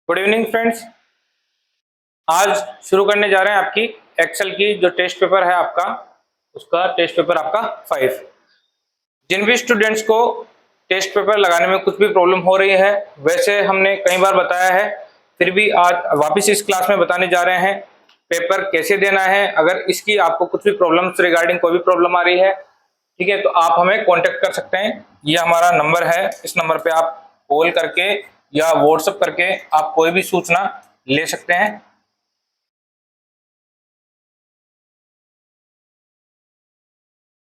Good evening friends. आज शुरू करने जा रहे हैं आपकी एक्सेल की जो टेस्ट पेपर है आपका, उसका टेस्ट पेपर आपका 5। जिन भी स्टूडेंट्स को टेस्ट पेपर लगाने में कुछ भी प्रॉब्लम हो रही है, वैसे हमने कई बार बताया है, फिर भी आज वापस इस क्लास में बताने जा रहे हैं पेपर कैसे देना है। अगर इसकी आपको कुछ भी प्रॉब्लम्स रिगार्डिंग कोई भी प्रॉब्लम आ रही है, ठीक है, तो आप हमें कांटेक्ट कर सकते हैं। ये हमारा नंबर है, इस नंबर पे आप कॉल करके या व्हाट्सएप करके आप कोई भी सूचना ले सकते हैं।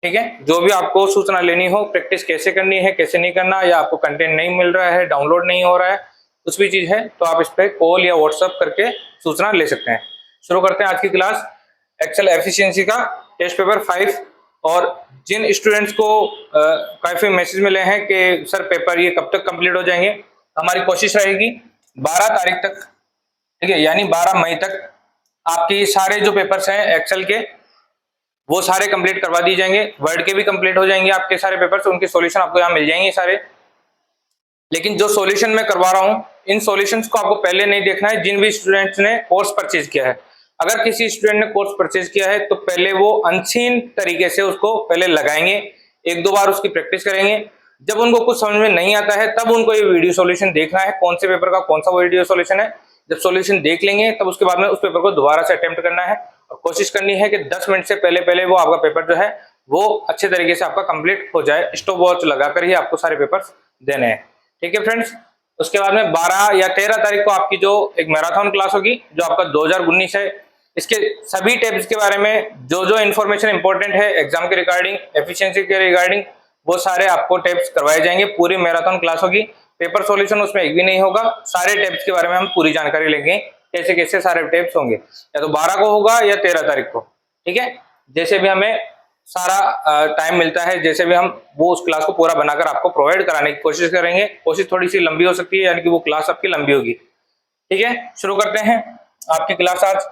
ठीक है, जो भी आपको सूचना लेनी हो, प्रैक्टिस कैसे करनी है, कैसे नहीं करना, या आपको कंटेंट नहीं मिल रहा है, डाउनलोड नहीं हो रहा है, कुछ भी चीज है, तो आप इस पर कॉल या व्हाट्सएप करके सूचना ले सकते हैं। शुरू करते हैं आज की क्लास एक्सेल एफिशिएंसी का टेस्ट पेपर 5। और जिन स्टूडेंट्स को काफी मैसेज मिले हैं कि सर पेपर ये कब तक कंप्लीट हो जाएंगे, हमारी कोशिश रहेगी 12 तारीख तक, ठीक है, यानी 12 मई तक आपकी सारे जो पेपर्स हैं एक्सेल के वो सारे कंप्लीट करवा दिए जाएंगे। वर्ड के भी कंप्लीट हो जाएंगे आपके सारे पेपर्स, उनके सॉल्यूशन आपको यहाँ मिल जाएंगे सारे। लेकिन जो सॉल्यूशन मैं करवा रहा हूँ, इन सॉल्यूशंस को आपको पहले नहीं देखना है जिन भी स्टूडेंट्स ने कोर्स परचेज किया है। अगर किसी स्टूडेंट ने कोर्स परचेज किया है तो पहले वो अनसीन तरीके से उसको पहले लगाएंगे, एक दो बार उसकी प्रैक्टिस करेंगे। जब उनको कुछ समझ में नहीं आता है तब उनको ये वीडियो सॉल्यूशन देखना है, कौन से पेपर का कौन सा वीडियो सॉल्यूशन है। जब सॉल्यूशन देख लेंगे तब उसके बाद में उस पेपर को दोबारा से अटेम्प्ट करना है और कोशिश करनी है कि 10 मिनट से पहले पहले वो आपका पेपर जो है वो अच्छे तरीके से आपका कंप्लीट हो जाए। स्टॉप वॉच लगाकर ही आपको सारे पेपर्स देने हैं, ठीक है फ्रेंड्स। उसके बाद में 12 या 13 तारीख को आपकी जो एक मैराथन क्लास होगी जो आपका 2019 है, इसके सभी टिप्स के बारे में जो जो इन्फॉर्मेशन इंपॉर्टेंट है एग्जाम के रिगार्डिंग, एफिशिएंसी के रिगार्डिंग, वो सारे आपको टिप्स करवाए जाएंगे। पूरी मैराथन क्लास होगी, पेपर सॉल्यूशन उसमें एक भी नहीं होगा। सारे टिप्स के बारे में हम पूरी जानकारी लेंगे, कैसे कैसे सारे टिप्स होंगे, या तो 12 को होगा या 13 तारीख को, ठीक है। जैसे भी हमें सारा टाइम मिलता है, जैसे भी हम वो उस क्लास को पूरा बनाकर आपको प्रोवाइड कराने की कोशिश करेंगे। कोशिश थोड़ी सी लंबी हो सकती है, यानी कि वो क्लास आपकी लंबी होगी, ठीक है। शुरू करते हैं आपकी क्लास आज।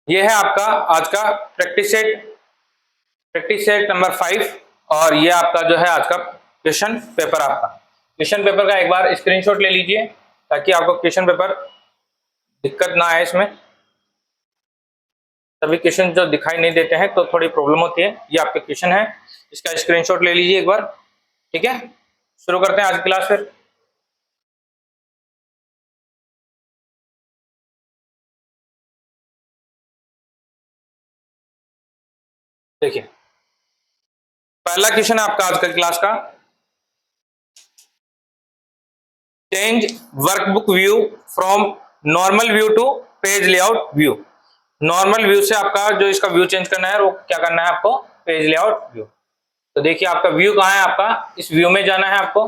ये है आपका आज का प्रैक्टिस सेट नंबर 5। और ये आपका जो है आज का क्वेश्चन पेपर, आपका क्वेश्चन पेपर का एक बार स्क्रीनशॉट ले लीजिए ताकि आपको क्वेश्चन पेपर दिक्कत ना आए। इसमें सभी क्वेश्चन जो दिखाई नहीं देते हैं तो थोड़ी प्रॉब्लम होती है। ये आपका क्वेश्चन है, इसका स्क्रीनशॉट ले लीजिए एक बार, ठीक है। शुरू करते हैं आज की क्लास फिर। देखिए, पहला क्वेश्चन है आपका आज का क्लास का, change workbook view from normal view to page layout view. Normal view से आपका जो इसका व्यू चेंज करना है वो क्या करना है आपको, पेज लेआउट व्यू। तो देखिए आपका व्यू कहाँ है, आपका इस व्यू में जाना है आपको।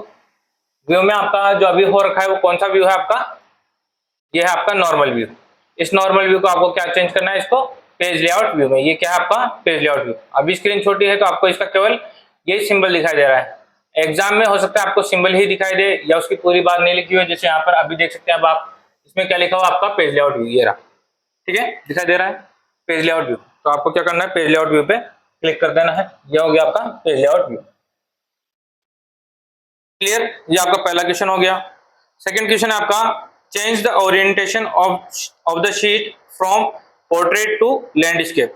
व्यू में आपका जो अभी हो रखा है वो कौन सा व्यू है आपका, ये है आपका नॉर्मल व्यू। इस नॉर्मल व्यू को आपको क्या चेंज करना है, इसको पेज लेआउट व्यू में। ये क्या है आपका पेज लेआउट व्यू। अभी स्क्रीन छोटी है तो आपको इसका केवल ये सिंबल दिखाई दे रहा है। एग्जाम में हो सकता है आपको सिंबल ही दिखाई दे या उसकी पूरी बात नहीं लिखी हुई, जैसे यहाँ पर अभी देख सकते हैं। अब आप इसमें क्या लिखा हुआ आपका पेज लेआउट व्यू, ये रहा, ठीक है, दिखाई दे रहा है पेज लेआउट व्यू। तो आपको क्या करना है, पेज लेआउट व्यू पे क्लिक कर देना है। ये हो गया आपका पेज लेआउट व्यू, क्लियर। ये आपका पहला क्वेश्चन हो गया। सेकंड क्वेश्चन है आपका, change the orientation of the sheet from portrait to landscape.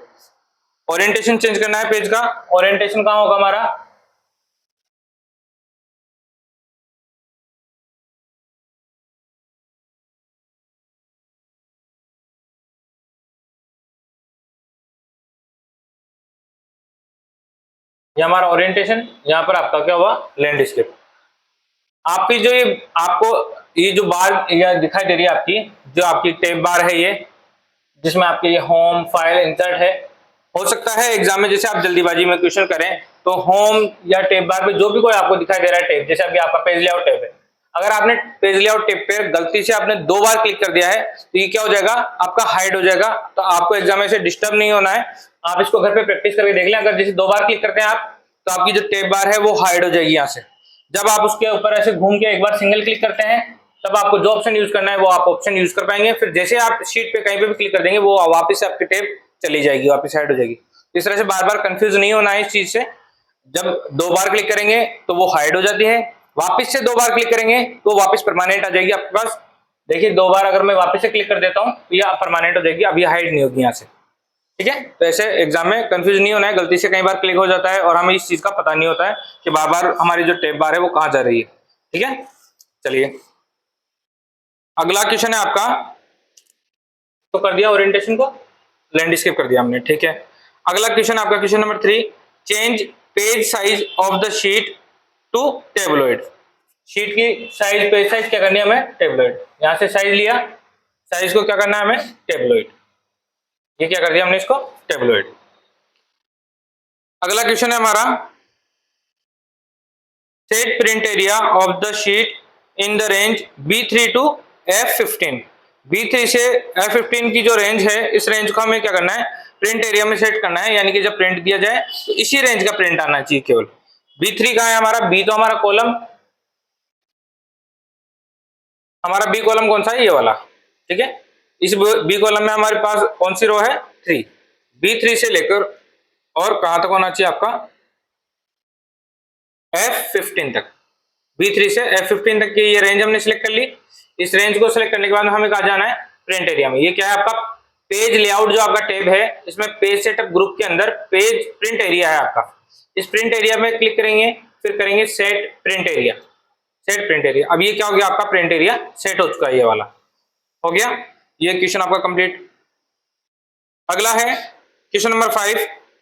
Orientation change करना है पेज का। ओरिएंटेशन कहाँ होगा हमारा, ये हमारा ओरिएंटेशन, यहाँ पर आपका क्या हुआ, लैंडस्केप। आपकी जो ये आपको ये जो बार ये दिखाई दे रही है आपकी, जो आपकी टैब बार है ये, जिसमें आपके ये होम, फाइल, इंसर्ट है। हो सकता है एग्जाम में जैसे आप जल्दीबाजी में क्वेश्चन करें तो होम या टैब बार पे जो भी कोई आपको दिखाई दे रहा है टैब, जैसे अभी आपका पेज लेआउट टैब है, अगर आपने पेज लेआउट टैब पे गलती से आपने 2 बार क्लिक कर दिया है तो ये क्या हो जाएगा, आपका हाइड हो जाएगा। तो आपको एग्जाम में से डिस्टर्ब नहीं होना है, आप इसको घर पे प्रैक्टिस करके देख लें। अगर जैसे 2 बार क्लिक करते हैं आप तो आपकी जो टैब बार है वो हाइड हो जाएगी यहाँ से। जब आप उसके ऊपर ऐसे घूम के एक बार सिंगल क्लिक करते हैं तब आपको जो ऑप्शन यूज करना है वो आप ऑप्शन यूज कर पाएंगे। फिर जैसे आप शीट पे कहीं पे भी क्लिक कर देंगे वो वापस से आपकी टैब चली जाएगी, वापस हाइड हो जाएगी। इस तरह से बार बार कंफ्यूज नहीं होना है इस चीज से। जब 2 बार क्लिक करेंगे तो वो हाइड हो जाती है, वापस से 2 बार क्लिक करेंगे तो वापस परमानेंट आ जाएगी आपके पास। देखिए 2 बार अगर मैं वापस से क्लिक कर देता हूँ तो ये परमानेंट हो जाएगी, अब ये हाइड नहीं होगी यहाँ से। ठीक है, तो ऐसे एग्जाम में कंफ्यूज नहीं होना है, गलती से कई बार क्लिक हो जाता है और हमें इस चीज का पता नहीं होता है कि बार बार हमारी जो टैब बार है वो कहाँ जा रही है। ठीक है, चलिए अगला क्वेश्चन है आपका, तो कर दिया ओरिएंटेशन को, लैंडस्केप कर दिया हमने। ठीक है, अगला क्वेश्चन आपका question number 3, change page size of the sheet to tabloid. Sheet की साइज, पेज साइज क्या करनी है हमें, टेबलॉइड। यहां से साइज लिया, साइज को क्या करना है हमें, टेबलॉइड। ये क्या कर दिया हमने इसको, टेबलॉइड। अगला क्वेश्चन है हमारा, set print area of the sheet in the range B3 to F15। B3 से F15 की जो रेंज है, इस रेंज को हमें क्या करना है, प्रिंट एरिया में सेट करना है, यानी कि जब प्रिंट दिया जाए तो इसी रेंज का प्रिंट आना चाहिए केवल। B3 कहाँ है हमारा, B तो हमारा कॉलम, हमारा बी कॉलम कौन सा है, ये वाला। ठीक है, इस बी कॉलम में हमारे पास कौन सी रो है, 3। B3 से लेकर और कहां तक होना चाहिए आपका, F15 तक। B3 से F15 तक की ये रेंज हमने सिलेक्ट कर ली। इस रेंज को सिलेक्ट करने के बाद हमें कहा जाना है, प्रिंट एरिया में। ये क्या है आपका, पेज लेआउट जो आपका टैब है, इसमें पेज सेटअप ग्रुप के अंदर पेज प्रिंट एरिया है आपका। इस प्रिंट एरिया में क्लिक करेंगे, फिर करेंगे set print area, set print area. अब ये क्या हो गया आपका, प्रिंट एरिया सेट हो चुका है, ये वाला हो गया। ये क्वेश्चन आपका कंप्लीट। अगला है question number 5,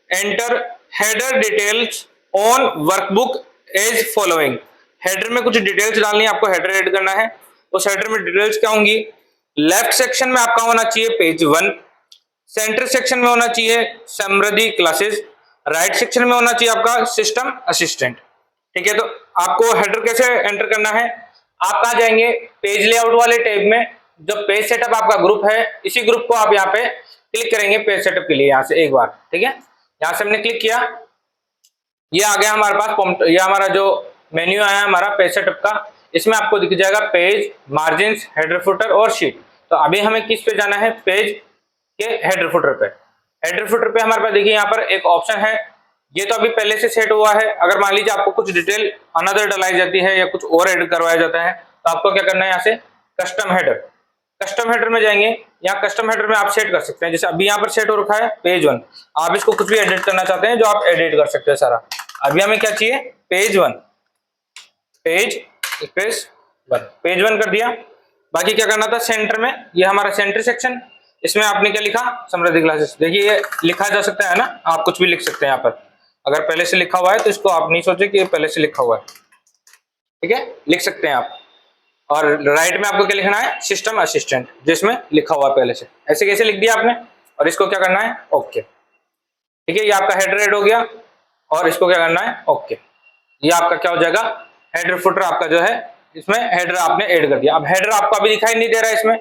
enter header details on workbook as following. Header में कुछ डिटेल्स डालनी है आपको, हेडर ऐड करना है। उस हेडर में डिटेल्स क्या होंगी, लेफ्ट सेक्शन में आपका होना चाहिए पेज 1, सेंटर सेक्शन में होना चाहिए समृद्धि क्लासेस, राइट सेक्शन में होना चाहिए आपका सिस्टम असिस्टेंट। ठीक है, तो आपको हेडर कैसे एंटर करना है, आप कहाँ जाएंगे, पेज लेआउट वाले टैब में जो पेज सेटअप आपका ग्रुप है, इसी ग्रुप को आप यहाँ पे क्लिक करेंगे पेज सेटअप के लिए, यहाँ से एक बार। ठीक है, यहाँ से हमने क्लिक किया, ये आ गया हमारे पास, ये हमारा जो मेन्यू आया हमारा पेज सेटअप का। इसमें आपको दिख जाएगा पेज, मार्जिन, हेडर फुटर और शीट। तो अभी हमें किस पे जाना है, पेज के हेडर फुटर पे। हेडर फुटर पे हमारे पास देखिए यहाँ पर एक ऑप्शन है, ये तो अभी पहले से सेट हुआ है। अगर मान लीजिए आपको कुछ डिटेल अनदर डलाई जाती है या कुछ और ऐड करवाया जाता है, तो आपको क्या करना है, यहाँ से कस्टम हेडर, कस्टम हेडर में जाएंगे। यहाँ कस्टम हेडर में आप सेट कर सकते हैं, जैसे अभी यहाँ पर सेट हो रखा है पेज 1। आप इसको कुछ भी एडिट करना चाहते हैं जो आप एडिट कर सकते हैं सारा। अभी हमें क्या चाहिए, पेज 1, पेज स्पेस 1, पेज 1 कर दिया। बाकी क्या करना था, सेंटर में, ये हमारा सेंटर सेक्शन, इसमें आपने क्या लिखा, समृद्धि क्लासेस। देखिए ये लिखा जा सकता है ना, आप कुछ भी लिख सकते हैं यहाँ पर। अगर पहले से लिखा हुआ है तो इसको आप नहीं सोचे कि ये पहले से लिखा हुआ है। ठीक है, लिख सकते हैं आप। और राइट में आपको क्या लिखना है, सिस्टम असिस्टेंट, जिसमें लिखा हुआ है पहले से। ऐसे कैसे लिख दिया आपने, और इसको क्या करना है, ओके। ठीक है, ये आपका हेडर ऐड हो गया, और इसको क्या करना है, ओके। ये आपका क्या हो जाएगा, हेडर फुटर आपका जो है, इसमें हेडर आपने ऐड कर दिया। अब हेडर आपको अभी दिखाई नहीं दे रहा है इसमें।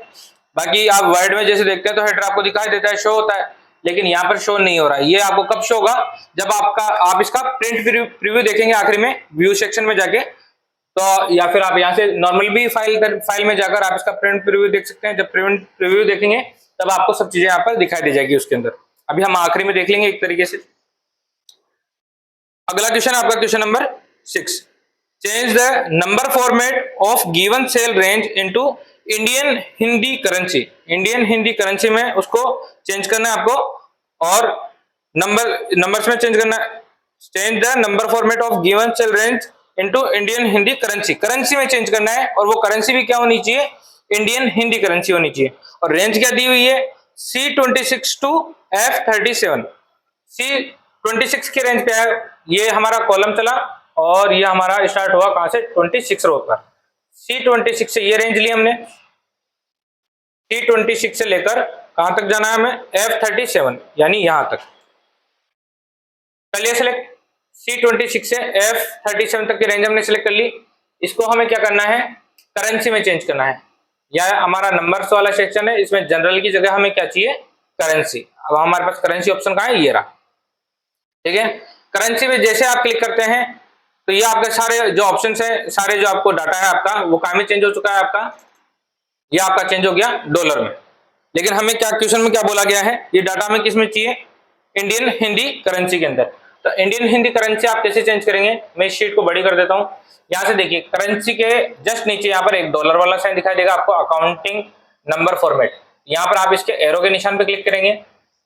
बाकी आप वर्ड में जैसे देखते हैं तो हेडर आपको दिखाई देता है, शो होता है, लेकिन यहाँ पर शो नहीं हो रहा है। ये आपको कब शो होगा, जब आप इसका प्रिंट प्रीव्यू देखेंगे आखिरी में, व्यू सेक्शन में जाके। तो या फिर आप यहाँ से नॉर्मल भी फाइल में जाकर आप इसका प्रिंट प्रीव्यू देख सकते हैं। जब प्रिंट प्रीव्यू देखेंगे तब आपको सब चीजें यहाँ पर दिखाई दे जाएगी उसके अंदर। अभी हम आखिरी में देख लेंगे एक तरीके से। अगला क्वेश्चन आपका question number 6, change the number format of given cell range into Indian Hindi currency. Indian Hindi currency में उसको चेंज करना है आपको, और नंबर्स में चेंज करना है। Change the number format of given cell range into Indian Hindi currency, currency में चेंज करना है, और वो करेंसी भी क्या होनी चाहिए, इंडियन हिंदी करेंसी होनी चाहिए। और रेंज क्या दी हुई है, C26 टू F37। C26 की रेंज पे है, ये हमारा कॉलम चला और ये हमारा स्टार्ट हुआ कहां से, 26 रो पर। C26 से ये रेंज ली हमने, C26 से लेकर कहां तक जाना है हमें, F37, यानी यहां तक कर लिया सिलेक्ट। C26 से F37 तक की रेंज हमने सिलेक्ट कर ली। इसको हमें क्या करना है, करेंसी में चेंज करना है। यह हमारा नंबर्स वाला सेक्शन है, इसमें जनरल की जगह हमें क्या चाहिए, करेंसी। अब हमारे पास करेंसी ऑप्शन कहाँ है, ये रहा। ठीक है, करेंसी में जैसे आप क्लिक करते हैं तो ये आपके सारे जो ऑप्शन है, सारे जो आपको डाटा है आपका, वो काम में चेंज हो चुका है आपका। ये आपका चेंज हो गया डॉलर में। लेकिन हमें क्या क्वेश्चन में क्या बोला गया है, ये डाटा हमें किस में चाहिए, इंडियन हिंदी करेंसी के अंदर। तो इंडियन हिंदी करेंसी आप कैसे चेंज करेंगे, मैं इस शीट को बड़ी कर देता हूं। यहां से देखिए करेंसी के जस्ट नीचे यहाँ पर एक डॉलर वाला साइन दिखाई देगा आपको, अकाउंटिंग नंबर फॉर्मेट। यहाँ पर आप इसके एरो के निशान पे क्लिक करेंगे।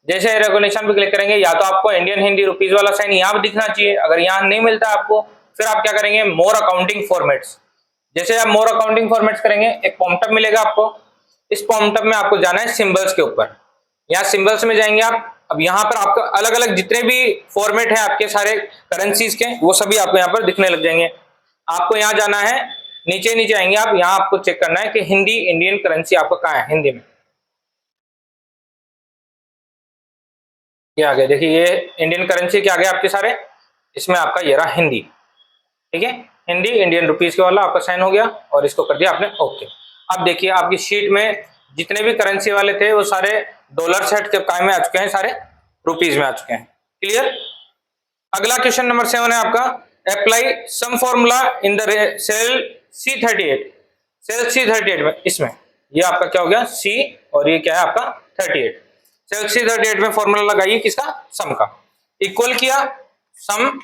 जैसे एरो के निशान पे क्लिक करेंगे या तो आपको इंडियन हिंदी रुपीज वाला साइन यहाँ पर दिखना चाहिए, अगर यहाँ नहीं मिलता आपको फिर आप क्या करेंगे, मोर अकाउंटिंग फॉर्मेट्स। जैसे आप मोर अकाउंटिंग फॉर्मेट्स करेंगे एक पॉपअप मिलेगा आपको, इस पॉपअप में आपको जाना है सिंबल्स के ऊपर। यहाँ सिंबल्स में जाएंगे आप। अब यहाँ पर आपको अलग अलग जितने भी फॉर्मेट है आपके सारे करेंसीज के वो सभी आपको यहाँ पर दिखने लग जाएंगे। आपको यहाँ जाना है, नीचे नीचे आएंगे आप, यहाँ आपको चेक करना है कि हिंदी इंडियन करेंसी आपका कहाँ है हिंदी में। ये आ गया, देखिए ये इंडियन करेंसी के आगे आपके सारे, इसमें आपका ये रहा हिंदी, ठीक है, हिंदी इंडियन रुपीज के वाला आपका साइन हो गया और इसको कर दिया आपने ओके। अब देखिए आपकी शीट में जितने भी करेंसी वाले थे वो सारे डॉलर से हट के काय में आ चुके हैं, सारे रुपीज में आ चुके हैं। क्लियर। अगला क्वेश्चन नंबर 7 है आपका, apply sum formula in the cell C38। Cell C38 में, इसमें ये आपका क्या हो गया C और ये क्या है आपका 38। सेल C38 में फॉर्मूला लगाइए किसका, सम का। इक्वल किया सम,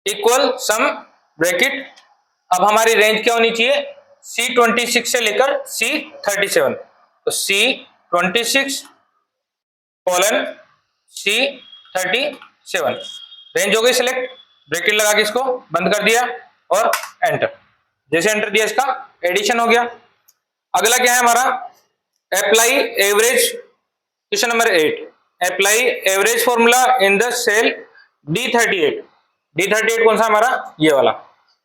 इक्वल सम ब्रैकेट। अब हमारी रेंज क्या होनी चाहिए, C26 से लेकर C37। तो C26 कॉलन C37 रेंज हो गई सिलेक्ट, ब्रैकेट लगा के इसको बंद कर दिया और एंटर। जैसे एंटर दिया इसका एडिशन हो गया। अगला क्या है हमारा, apply average, question number 8, apply average formula in the cell D38। D38 कौन सा हमारा, ये वाला।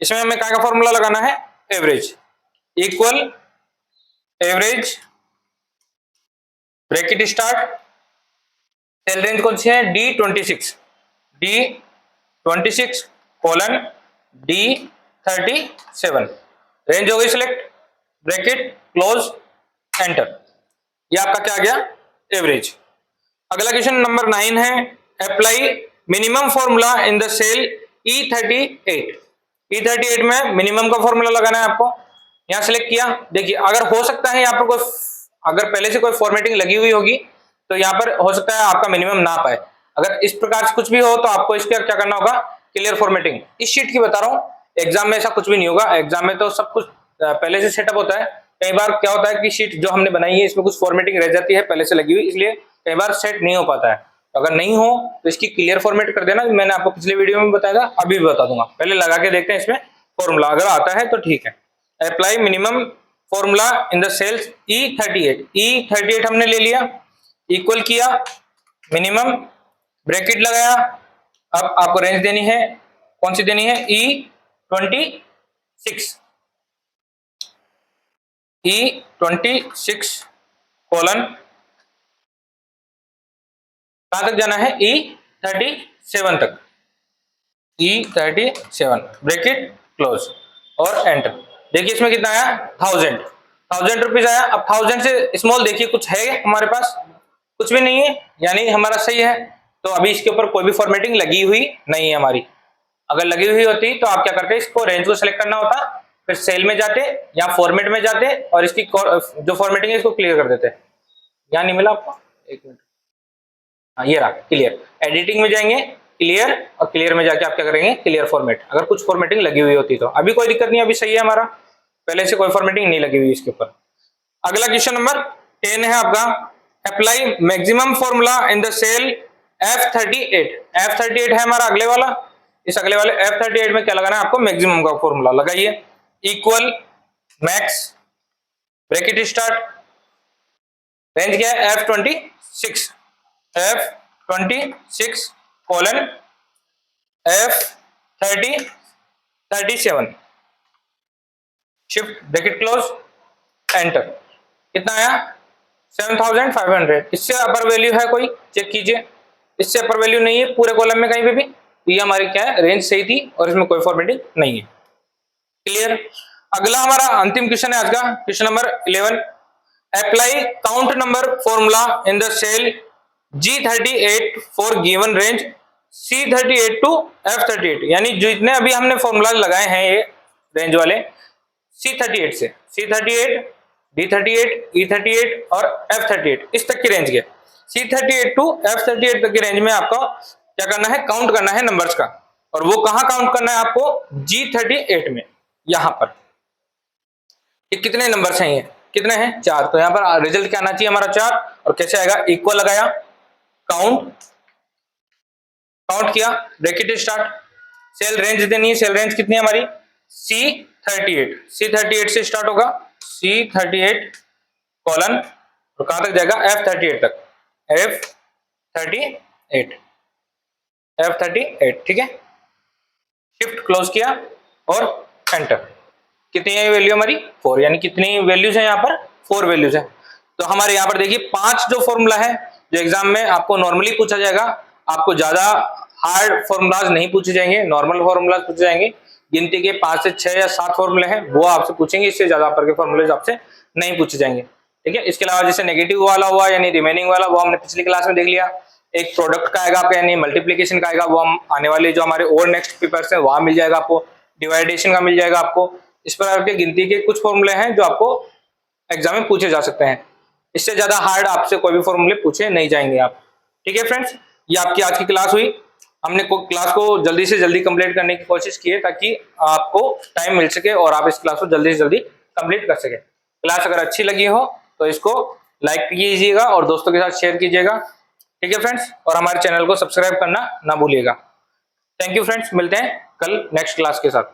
इसमें हमें क्या का फॉर्मूला लगाना है, average. Equal average bracket start, cell range कौन सी है D26, D26 colon D37 range हो गई सिलेक्ट, ब्रैकेट क्लोज एंटर। ये आपका क्या आ गया, एवरेज। अगला क्वेश्चन नंबर 9 है, apply minimum formula in the cell E38। E38 में मिनिमम का फॉर्मूला लगाना है आपको। यहाँ सिलेक्ट किया, देखिए अगर हो सकता है यहाँ पर कोई, अगर पहले से कोई फॉर्मेटिंग लगी हुई होगी तो यहाँ पर हो सकता है आपका मिनिमम ना पाए। अगर इस प्रकार से कुछ भी हो तो आपको इसका क्या करना होगा, क्लियर फॉर्मेटिंग। इस शीट की बता रहा हूँ, एग्जाम में ऐसा कुछ भी नहीं होगा। एग्जाम में तो सब कुछ पहले से सेटअप होता है। कई बार क्या होता है कि शीट जो हमने बनाई है इसमें कुछ फॉर्मेटिंग रह जाती है पहले से लगी हुई, इसलिए कई बार सेट नहीं हो पाता है। अगर नहीं हो तो इसकी क्लियर फॉर्मेट कर देना, मैंने आपको पिछले वीडियो में बताया था, अभी भी बता दूंगा। पहले लगा के देखते हैं इसमें फॉर्मूला, अगर आता है तो ठीक है। Apply minimum formula in the cells E38। E38 हमने ले लिया, इक्वल किया मिनिमम, ब्रैकेट लगाया। अब आपको रेंज देनी है, कौन सी देनी है, E26 कॉलन, कहां तक जाना है, E37 तक, E37 ब्रैकेट क्लोज और एंटर। देखिए इसमें कितना आया, 1000 रुपीज आया। अब 1000 से स्मॉल देखिए कुछ है हमारे पास, कुछ भी नहीं है, यानी हमारा सही है। तो अभी इसके ऊपर कोई भी फॉर्मेटिंग लगी हुई नहीं है हमारी। अगर लगी हुई होती तो आप क्या करते, इसको रेंज को सिलेक्ट करना होता, फिर सेल में जाते या फॉर्मेट में जाते और इसकी जो फॉर्मेटिंग है इसको क्लियर कर देते। यहाँ नहीं मिला आपको, एक मिनट, हाँ ये रहा क्लियर। एडिटिंग में जाएंगे क्लियर, और क्लियर में जाके आप क्या करेंगे, क्लियर फॉर्मेट। अगर कुछ फॉर्मेटिंग लगी हुई होती तो, अभी कोई दिक्कत नहीं, अभी सही है हमारा, पहले से कोई फॉर्मेटिंग नहीं लगी हुई इसके ऊपर। अगला क्वेश्चन नंबर 10 है आपका, apply maximum formula in the cell F38। F38 है हमारा अगले वाला। इस अगले वाले F38 में क्या लगाना है आपको, मैक्सिमम का फॉर्मूला लगाइए। Equal max, bracket start, range क्या है F26, F26 colon F37 shift bracket close enter. कितना आया, 7500। इससे अपर वैल्यू है कोई, चेक कीजिए, इससे अपर वैल्यू नहीं है पूरे कॉलम में कहीं पे भी। तो ये हमारी क्या है, रेंज सही थी और इसमें कोई फॉर्मेटिंग नहीं है। क्लियर। अगला हमारा अंतिम क्वेश्चन है आज का, question number 11, apply count number formula in the cell G38 for given range C38 to F38। यानी जितने अभी हमने फॉर्मूला लगाए हैं ये रेंज वाले, C38 से C38 D38, E38 और F38 इस तक की रेंज के, C38 टू F38 तक की रेंज में आपको क्या करना है, काउंट करना है नंबर्स का। और वो कहां काउंट करना है आपको, G38 में, यहां पर। ये कितने नंबर्स हैं, ये कितने हैं, 4। तो यहां पर रिजल्ट क्या आना चाहिए हमारा 4। और कैसे आएगा, इक्वल लगाया, काउंट, काउंट किया, ब्रैकेट स्टार्ट, सेल रेंज देनी है, सेल रेंज कितनी है हमारी, C38, C38 से स्टार्ट होगा, C38 कॉलन, और कहां तक जाएगा, F38 तक, F38, F38, ठीक है। शिफ्ट क्लोज किया और एंटर। कितनी है वैल्यू हमारी, 4, यानी कितनी वैल्यूज है यहाँ पर, 4 वैल्यूज है। तो हमारे यहाँ पर देखिए 5 जो फॉर्मूला है जो एग्जाम में आपको नॉर्मली पूछा जाएगा, आपको ज्यादा हार्ड फॉर्मूलाज नहीं पूछे जाएंगे, नॉर्मल फॉर्मूलाज पूछे जाएंगे। गिनती के 5 से 6 या 7 फॉर्मूले हैं वो आपसे पूछेंगे, इससे ज्यादा पर के फॉर्मूले आपसे नहीं पूछे जाएंगे, ठीक है। इसके अलावा जैसे नेगेटिव वाला हुआ यानी रिमेनिंग वाला, वो हमने पिछली क्लास में देख लिया। एक प्रोडक्ट का आएगा आपका यानी मल्टीप्लीकेशन का आएगा, वो हम आने वाले जो हमारे और नेक्स्ट पेपर्स है वहां मिल जाएगा आपको। डिवाइडेशन का मिल जाएगा आपको। इस प्रकार के गिनती के कुछ फॉर्मूले हैं जो आपको एग्जाम में पूछे जा सकते हैं। इससे ज्यादा हार्ड आपसे कोई भी फॉर्मूले पूछे नहीं जाएंगे आप, ठीक है फ्रेंड्स। ये आपकी आज की क्लास हुई। हमने क्लास को जल्दी से जल्दी कंप्लीट करने की कोशिश की है ताकि आपको टाइम मिल सके और आप इस क्लास को जल्दी से जल्दी कंप्लीट कर सके। क्लास अगर अच्छी लगी हो तो इसको लाइक कीजिएगा और दोस्तों के साथ शेयर कीजिएगा, ठीक है फ्रेंड्स। और हमारे चैनल को सब्सक्राइब करना ना भूलिएगा। थैंक यू फ्रेंड्स, मिलते हैं कल नेक्स्ट क्लास के साथ।